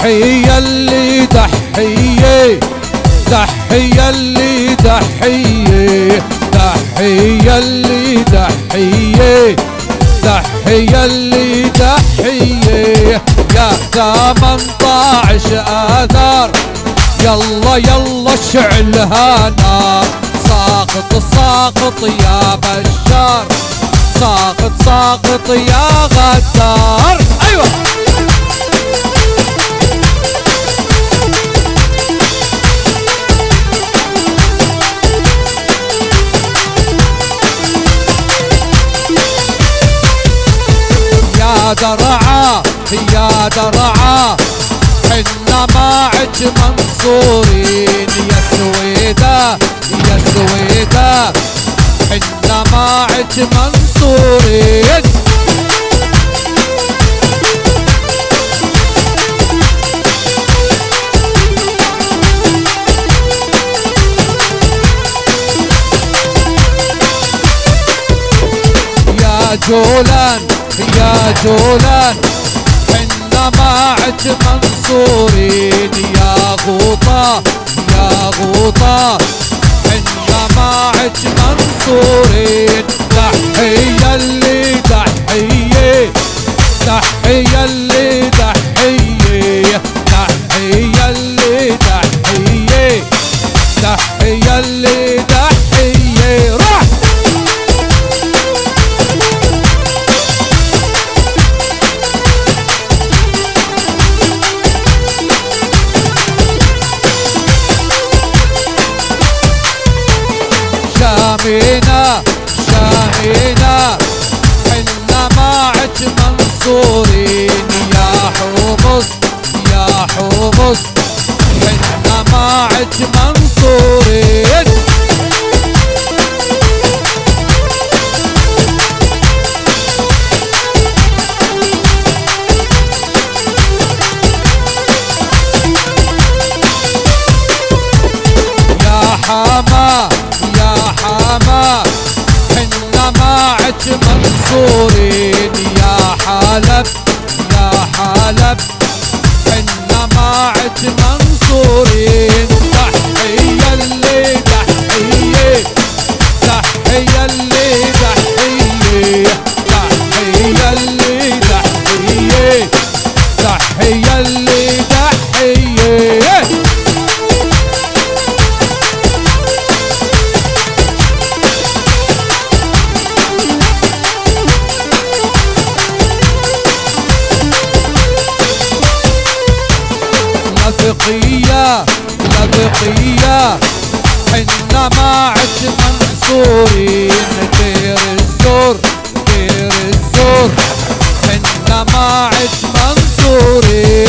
تحية اللي تحية، تحية اللي تحية، تحية اللي تحية، تحية اللي تحية. يا 18 آذار يلا يلا اشعلها نار. ساقط ساقط يا بشار، ساقط ساقط يا غدار. ايوه يا درعا يا درعا حنا معك منصورين. يا سويدة يا سويدة حنا معك منصورين. يا جولان يا جولان حنا معك منصورين. يا غوطة يا غوطة حنا معك منصورين. تحية اللي تحية، تحية اللي تحية، تحية اللي تحية، تحية اللي تحية. روح شامينا شامينا حنا معك منصورين. يا حمص يا حمص حنا معك منصورين. يا حما يا حما حنا معك منصورين. يا حلب يا حلب حنا معك منصورين. تحية اللي تحية، تحية اللي تحية، تحية اللي تحية، تحية اللي تحية. لبقية لبقية حنا معك منصورين. دير الزور دير الزور حنا معك منصورين.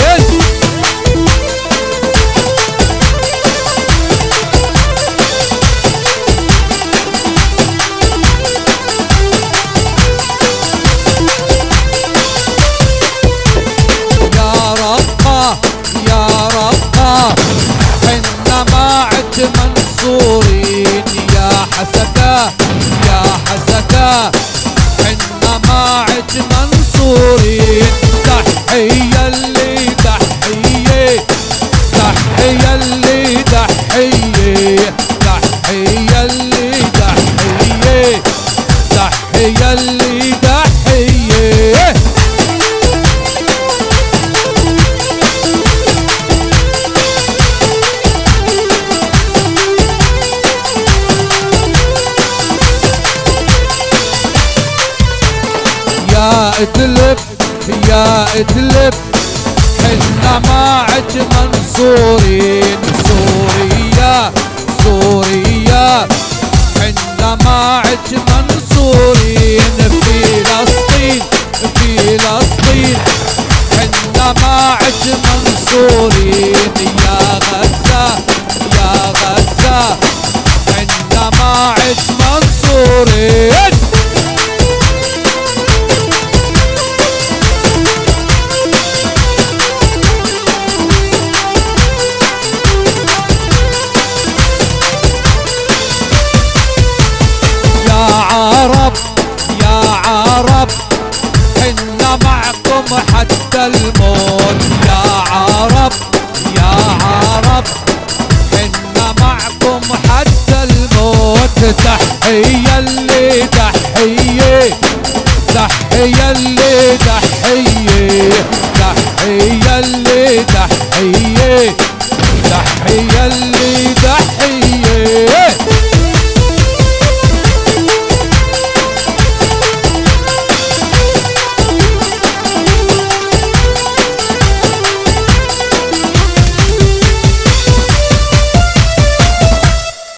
يا رقة يا رقة حنا معك منصورين. يا حسكة يا حسكة حنا معك منصورين. تحية اللي تحية، تحية اللي تحية، تحية اللي تحية، تحية اللي تحية. يا ادلب يا ادلب حنا معك منصورين. سوريا سوريا حنا معك منصورين. فلسطين فلسطين حنا معك منصورين. يا غزة يا غزة حنا معك منصورين. يا عرب حنا معكم حتى الموت. يا عرب تحية اللي تحية تحية اللي